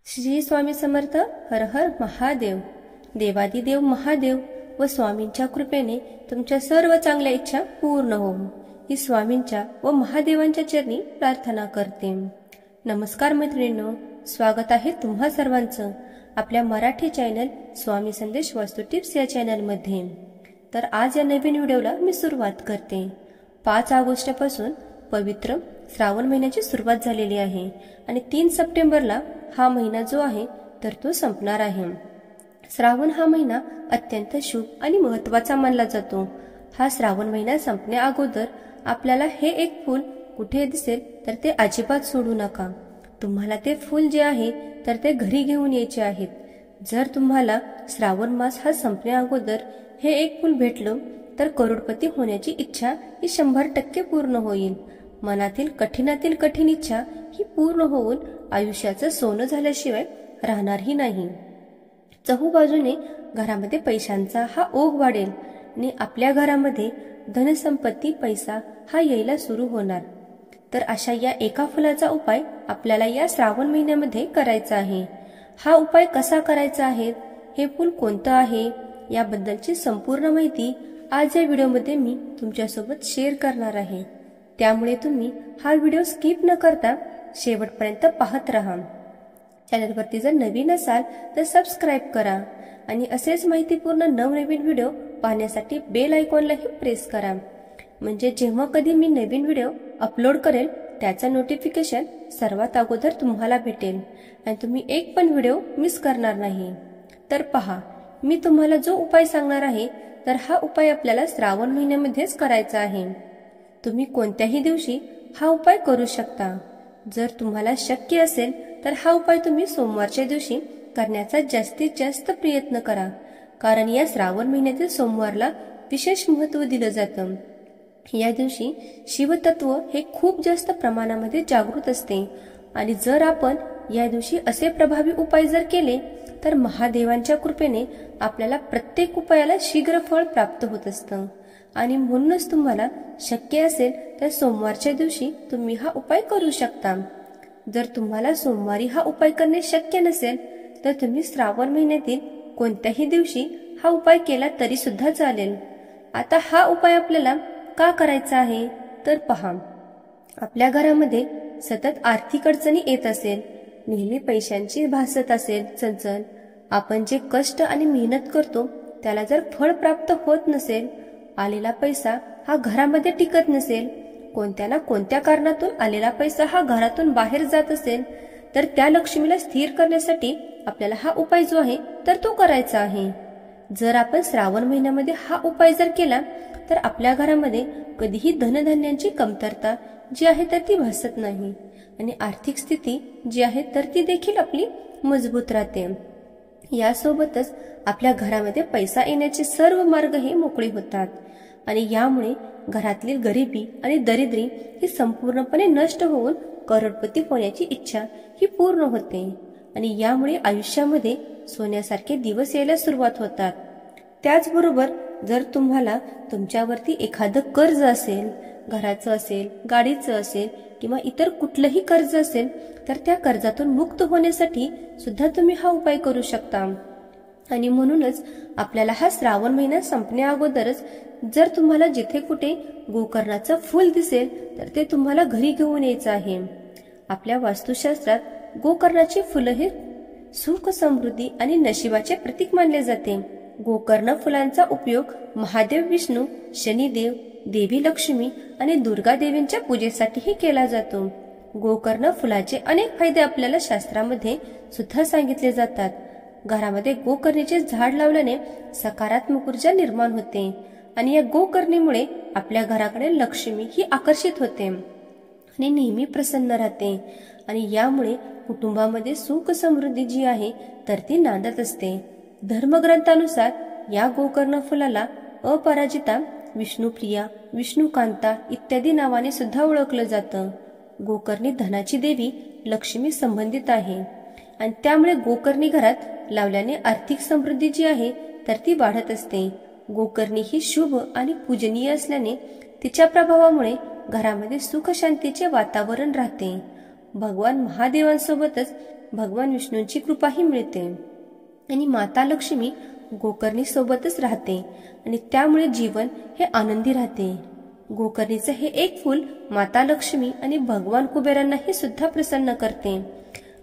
श्री स्वामी समर्थ. हर हर महादेव. देवादिदेव महादेव व स्वामींच्या कृपेने तुमच्या सर्व चांगल्या इच्छा पूर्ण हो ही स्वामींच्या व महादेवांच्या चरणी प्रार्थना करते. नमस्कार मैत्रिणींनो, स्वागत आहे तुम्हा सर्वांचं आपल्या मराठी चॅनल स्वामी संदेश वास्तू टिप्स या चॅनलमध्ये. तर आज या नवीन व्हिडिओला मी सुरुवात करते. 5 ऑगस्ट पासून पवित्र श्रावण महिन्याची सुरुवात झालेली आहे आणि 3 सप्टेंबरला हा महिना जो आहे तर तो संपणार आहे. श्रावण हा महिना अत्यंत शुभ आणि महत्त्वाचा मानला जातो. हा श्रावण महिना संपण्या अगोदर आपल्याला हे एक फूल कुठे दिसेल तर ते अजिबात सोडू नका. तुम्हाला ते फूल जे आहे तर ते घरी घेऊन यायचे आहेत. जर तुम्हाला श्रावण मास हा संपण्या अगोदर हे एक फूल भेटलं तर करोडपती होण्याची इच्छा ही 100% पूर्ण होईल. मनातील कठीणातील कठीण इच्छा ही पूर्ण होऊन आयुष्याचं सोनं झाल्याशिवाय राहणारही नाही. चहूबाजूने घरामध्ये पैशांचा हा ओघ वाढेल आणि आपल्या घरामध्ये धनसंपत्ती पैसा हा यायला सुरू होणार. तर अशा या एका फुलाचा उपाय आपल्याला या श्रावण महिन्यामध्ये करायचा आहे. हा उपाय कसा करायचा आहे, हे फूल कोणतं आहे याबद्दलची संपूर्ण माहिती आज या व्हिडिओमध्ये मी तुमच्यासोबत शेअर करणार आहे. त्यामुळे तुम्ही हा व्हिडिओ स्किप न करता शेवटपर्यंत पाहत राहा. चॅनलवरती जर नवीन असाल तर सबस्क्राईब करा आणि असेच माहितीपूर्ण नवनवीन व्हिडिओ पाहण्यासाठी बेल आयकॉनलाही प्रेस करा. म्हणजे जेव्हा कधी मी नवीन व्हिडिओ अपलोड करेल त्याचं नोटिफिकेशन सर्वात अगोदर तुम्हाला भेटेल आणि तुम्ही एक पण व्हिडिओ मिस करणार नाही. तर पहा, मी तुम्हाला जो उपाय सांगणार आहे तर हा उपाय आपल्याला श्रावण महिन्यामध्येच करायचा आहे. तुम्ही कोणत्याही दिवशी हा उपाय करू शकता. जर तुम्हाला शक्य असेल तर हा उपाय तुम्ही सोमवारच्या दिवशी करण्याचा जास्तीत जास्त प्रयत्न करा, कारण या श्रावण महिन्यातील सोमवारला विशेष महत्त्व दिलं जातं. या दिवशी शिवतत्व हे खूप जास्त प्रमाणामध्ये जागृत असते आणि जर आपण या दिवशी असे प्रभावी उपाय जर केले तर महादेवांच्या कृपेने आपल्याला प्रत्येक उपायाला शीघ्र फळ प्राप्त होत असतं. आणि म्हणूनच तुम्हाला शक्य असेल तर सोमवारच्या दिवशी तुम्ही हा उपाय करू शकता. जर तुम्हाला सोमवारी हा उपाय करणे शक्य नसेल तर तुम्ही श्रावण महिन्यातील कोणत्याही दिवशी हा उपाय केला तरी सुद्धा चालेल. आता हा उपाय आपल्याला का करायचा आहे तर पहा, आपल्या घरामध्ये सतत आर्थिक अडचणी येत असेल, नेहमी पैशांची भासत असेल चणचण, आपण जे कष्ट आणि मेहनत करतो त्याला जर फळ प्राप्त होत नसेल, आलेला पैसा हा घरामध्ये टिकत नसेल, कोणत्या ना कोणत्या कारणातून आलेला पैसा हा घरातून बाहेर जात असेल तर त्या लक्ष्मीला स्थिर करण्यासाठी आपल्याला हा उपाय जो आहे तर तो करायचा आहे. जर आपण श्रावण महिन्यामध्ये हा उपाय जर केला तर आपल्या घरामध्ये कधीही धनधान्यांची कमतरता जी आहे तर ती भासत नाही आणि आर्थिक स्थिती जी आहे तर ती देखील आपली मजबूत राहते. यासोबतच आपल्या घरामध्ये पैसा येण्याचे सर्व मार्ग हे मोकळे होतात आणि यामुळे घरातली गरिबी आणि दरिद्री ही संपूर्णपणे नष्ट होऊन करोडपती होण्याची इच्छा ही पूर्ण होते आणि यामुळे आयुष्यामध्ये सोन्यासारखे दिवस यायला सुरुवात होतात. त्याचबरोबर जर तुम्हाला तुमच्यावरती एखादं कर्ज असेल, घराचं असेल, गाडीचं असेल किंवा इतर कुठलंही कर्ज असेल तर त्या कर्जातून मुक्त होण्यासाठी सुद्धा तुम्ही हा उपाय करू शकता. आणि म्हणूनच आपल्याला हा श्रावण महिना संपण्या अगोदरच जर तुम्हाला जिथे कुठे गोकर्णाचं फूल दिसेल तर ते तुम्हाला घरी घेऊन यायचं आहे. आपल्या वास्तुशास्त्रात गोकर्णाची फुलं हे सुख, समृद्धी आणि नशिबाचे प्रतीक मानले जाते. गोकर्ण फुलांचा उपयोग महादेव विष्णू, शनिदेव, देवी लक्ष्मी आणि दुर्गा देवींच्या पूजेसाठीही केला जातो. गोकर्ण फुलाचे अनेक फायदे आपल्याला शास्त्रामध्ये सुद्धा सांगितले जातात. घरामध्ये गोकर्णीचे झाड लावल्याने सकारात्मक ऊर्जा निर्माण होते आणि या गोकर्णीमुळे आपल्या घराकडे लक्ष्मी ही आकर्षित होते आणि नेहमी प्रसन्न राहते आणि यामुळे कुटुंबामध्ये सुख समृद्धी जी आहे तर ती नांदत असते. धर्मग्रंथानुसार या गोकर्ण फुलाला अपराजिता, विष्णुप्रिया, विष्णुकांता इत्यादी नावाने सुद्धा ओळखलं जातं. गोकर्णी धनाची देवी लक्ष्मी संबंधित आहे आणि त्यामुळे गोकर्णी घरात लावल्याने आर्थिक समृद्धी जी आहे तर ती वाढत असते. गोकर्णी ही शुभ आणि पूजनीय असल्याने तिच्या प्रभावामुळे घरामध्ये सुख शांतीचे वातावरण राहते. भगवान महादेवांसोबतच भगवान विष्णूंची कृपाही मिळते आणि माता लक्ष्मी गोकर्णी सोबतच राहते आणि त्यामुळे जीवन हे आनंदी राहते. गोकर्णीचे हे एक फूल माता लक्ष्मी आणि भगवान कुबेरांनाही सुद्धा प्रसन्न करते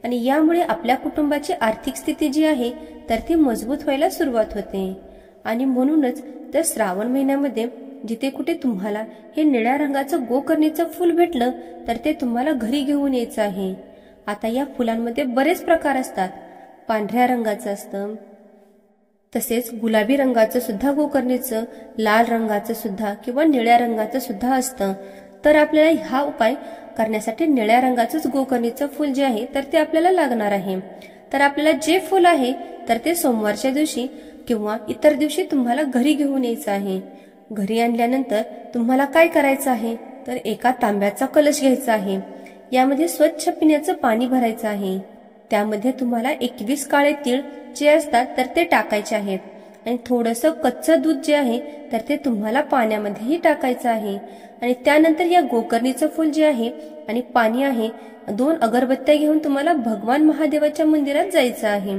आणि यामुळे आपल्या कुटुंबाची आर्थिक स्थिती जी आहे तर ती मजबूत व्हायला सुरुवात होते. आणि म्हणूनच तर श्रावण महिन्यामध्ये जिथे कुठे तुम्हाला हे निळ्या रंगाचं गोकर्णीचं फूल भेटलं तर ते तुम्हाला घरी घेऊन यायचं आहे. आता या फुलांमध्ये बरेच प्रकार असतात. पांढऱ्या रंगाचं असतं, तसेच गुलाबी रंगाचं सुद्धा गोकर्णीचं, लाल रंगाचं सुद्धा किंवा निळ्या रंगाचं सुद्धा असतं. तर आपल्याला हा उपाय करण्यासाठी निळ्या रंगाचंच गोकर्णीचं फूल जे आहे तर ते आपल्याला लागणार आहे. तर आपल्याला जे फूल आहे तर ते सोमवारच्या दिवशी किंवा इतर दिवशी तुम्हाला घरी घेऊन यायचं आहे. घरी आणल्यानंतर तुम्हाला काय करायचं आहे तर एका तांब्याचा कलश घ्यायचा आहे. यामध्ये स्वच्छ पिण्याचं पाणी भरायचं आहे. त्यामध्ये तुम्हाला 21 काळे तीळ जे असतात तर ते टाकायचे आहेत आणि थोडंसं कच्चं दूध जे आहे तर ते तुम्हाला पाण्यामध्येही टाकायचं आहे. आणि त्यानंतर या गोकर्णीचं फूल जे आहे आणि पाणी आहे, 2 अगरबत्त्या घेऊन तुम्हाला भगवान महादेवाच्या मंदिरात जायचं आहे.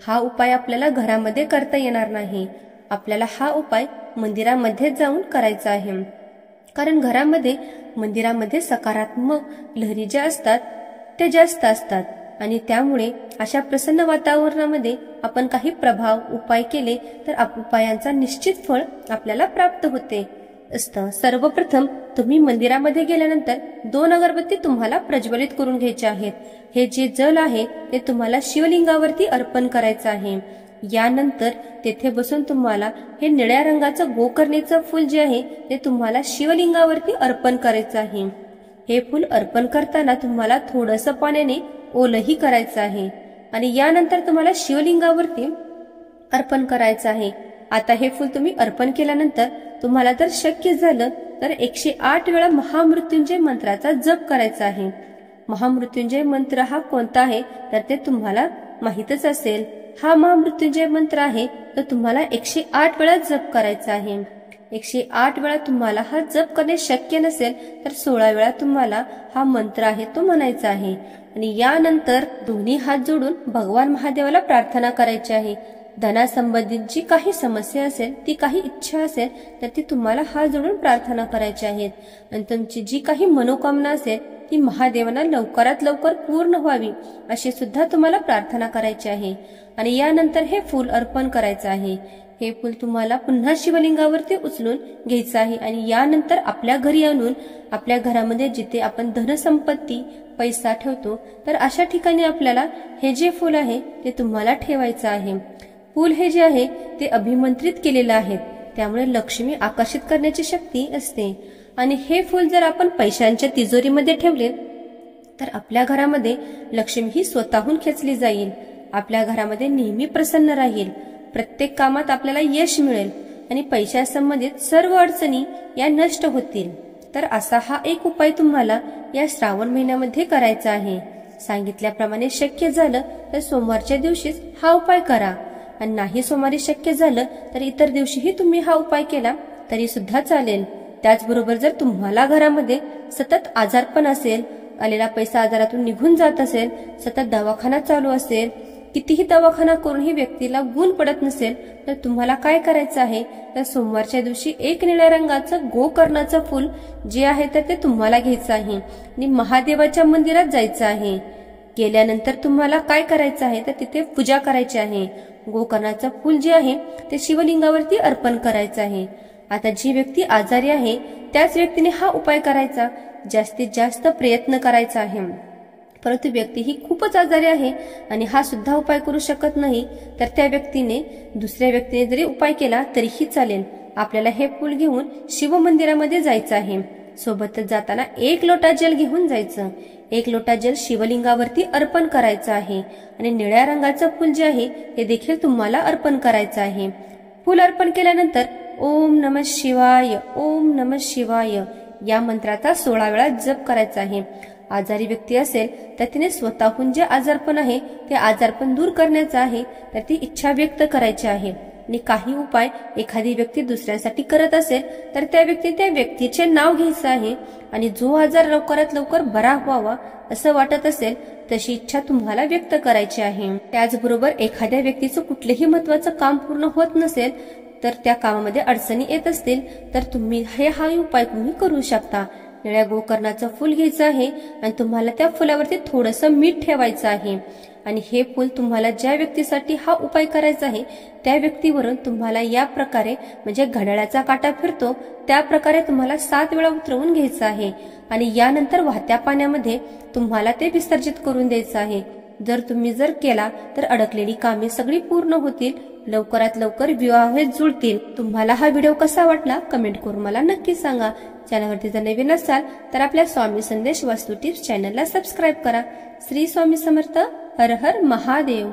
हा उपाय आपल्याला घरामध्ये करता येणार नाही. आपल्याला हा उपाय मंदिरामध्ये जाऊन करायचा आहे. कारण घरामध्ये मंदिरामध्ये सकारात्मक लहरी ज्या असतात ते जास्त असतात आणि त्यामुळे अशा प्रसन्न वातावरणामध्ये आपण काही प्रभाव उपाय केले तर उपायांचा निश्चित फळ आपल्याला प्राप्त होते असतं. सर्वप्रथम तुम्ही मंदिरामध्ये गेल्यानंतर 2 अगरबत्ती तुम्हाला प्रज्वलित करून घ्यायचे आहेत. हे जे जल आहे ते तुम्हाला शिवलिंगावरती अर्पण करायचं आहे. यानंतर तेथे बसून तुम्हाला हे निळ्या रंगाचं गोकर्णीचं फूल जे आहे ते तुम्हाला शिवलिंगावरती अर्पण करायचं आहे. हे फूल अर्पण करताना तुम्हाला थोडंसं पाण्याने ओलही करायचं आहे आणि यानंतर तुम्हाला शिवलिंगावरती अर्पण करायचं आहे. आता हे फूल तुम्ही अर्पण केल्यानंतर तुम्हाला जर शक्य झालं तर 108 वेळा महामृत्युंजय मंत्राचा जप करायचा आहे. महामृत्युंजय मंत्र हा कोणता आहे तर ते तुम्हाला माहीतच असेल. हा महामृत्युंजय मंत्र आहे तर तुम्हाला 108 वेळा जप करायचा आहे. 108 वेळा तुम्हाला हा जप करणे शक्य नसेल तर 16 वेळा तुम्हाला हा मंत्र आहे तो म्हणायचा आहे. आणि यानंतर दोन्ही हात जोडून भगवान महादेवाला प्रार्थना करायची आहे. धनासंबंधित जी काही समस्या असेल, ती काही इच्छा असेल तर ती तुम्हाला हात जोडून प्रार्थना करायची आहेत. आणि तुमची जी काही मनोकामना असेल ती महादेवांना लवकरात लवकर पूर्ण व्हावी अशी सुद्धा तुम्हाला प्रार्थना करायची आहे. आणि यानंतर हे फूल अर्पण करायचं आहे. हे फूल तुम्हाला पुन्हा शिवलिंगावरती उचलून घ्यायचं आहे आणि यानंतर आपल्या घरी आणून आपल्या घरामध्ये जिथे आपण धनसंपत्ती पैसा ठेवतो तर अशा ठिकाणी आपल्याला हे जे फूल आहे ते तुम्हाला ठेवायचं आहे. फूल हे जे आहे ते अभिमंत्रित केलेलं आहे, त्यामुळे लक्ष्मी आकर्षित करण्याची शक्ती असते. आणि हे फूल जर आपण पैशांच्या तिजोरीमध्ये ठेवले तर आपल्या घरामध्ये लक्ष्मी ही स्वतःहून खेचली जाईल. आपल्या घरामध्ये नेहमी प्रसन्न राहील. प्रत्येक कामात आपल्याला यश मिळेल आणि पैशासंबंधित सर्व अडचणी या नष्ट होतील. तर असा हा एक उपाय तुम्हाला या श्रावण महिन्यामध्ये करायचा आहे. सांगितल्याप्रमाणे शक्य झालं तर सोमवारच्या दिवशीच हा उपाय करा आणि नाही सोमवारी शक्य झालं तर इतर दिवशीही तुम्ही हा उपाय केला तरी सुद्धा चालेल. त्याचबरोबर जर तुम्हाला घरामध्ये सतत आजारपण असेल, आलेला पैसा आजारातून निघून जात असेल, सतत दवाखाना चालू असेल, कितीही दवाखाना करूनही व्यक्तीला गुण पडत नसेल तर तुम्हाला काय करायचं आहे तर सोमवारच्या दिवशी 1 निळ्या रंगाचं गोकर्णाचं फूल जे आहे तर ते तुम्हाला घ्यायचं आहे आणि महादेवाच्या मंदिरात जायचं आहे. गेल्यानंतर तुम्हाला काय करायचं आहे तर तिथे पूजा करायची आहे. गोकर्णाचं फूल जे आहे ते शिवलिंगावरती अर्पण करायचं आहे. आता जी व्यक्ती आजारी आहे त्याच व्यक्तीने हा उपाय करायचा, जास्तीत जास्त प्रयत्न करायचा आहे. परंतु व्यक्ती ही खूपच आजारी आहे आणि हा सुद्धा उपाय करू शकत नाही तर त्या व्यक्तीने दुसऱ्या व्यक्तीने जरी उपाय केला तरीही चालेल. आपल्याला हे फूल घेऊन शिव मंदिरामध्ये जायचं आहे. सोबतच जाताना 1 लोटा जल घेऊन जायचं. 1 लोटा जल शिवलिंगावरती अर्पण करायचं आहे आणि निळ्या रंगाचं फूल जे आहे ते देखील तुम्हाला अर्पण करायचं आहे. फूल अर्पण केल्यानंतर ओम नमः शिवाय, ओम नमः शिवाय या मंत्राचा 16 वेळा जप करायचा आहे. आजारी व्यक्ती असेल तर तिने स्वतःहून जे आजारपण आहे ते आजारपण दूर करण्याचं आहे तर ती इच्छा व्यक्त करायची आहे. आणि काही उपाय एखादी व्यक्ती दुसऱ्यासाठी करत असेल तर त्या व्यक्तीचे नाव घ्यायचं आहे आणि जो आजार लवकरात लवकर बरा व्हावा असं वाटत असेल तशी इच्छा तुम्हाला व्यक्त करायची आहे. त्याचबरोबर एखाद्या व्यक्तीचं कुठलेही महत्वाचं काम पूर्ण होत नसेल तर त्या कामामध्ये अडचणी येत असतील तर तुम्ही हा उपाय करू शकता. निळ्या गोकर्णाचं फूल घ्यायचं आहे आणि तुम्हाला त्या फुलावरती थोडंसं मीठ ठेवायचं आहे आणि हे फूल तुम्हाला ज्या व्यक्तीसाठी हा उपाय करायचा आहे त्या व्यक्तीवरून तुम्हाला या प्रकारे म्हणजे घड्याळाचा काटा फिरतो त्या प्रकारे तुम्हाला 7 वेळा उतरवून घ्यायचं आहे आणि यानंतर वाहत्या पाण्यामध्ये तुम्हाला ते विसर्जित करून द्यायचं आहे. जर तुम्ही केला तर अडकलेली कामे सगळी पूर्ण होतील, लवकरात लवकर विवाह जुळतील. तुम्हाला हा व्हिडिओ कसा वाटला कमेंट करून मला नक्की सांगा. चॅनलवरती जर नवीन असाल तर आपल्या स्वामी संदेश वास्तू टिप्स चॅनलला सबस्क्राईब करा. श्री स्वामी समर्थ. हर हर महादेव.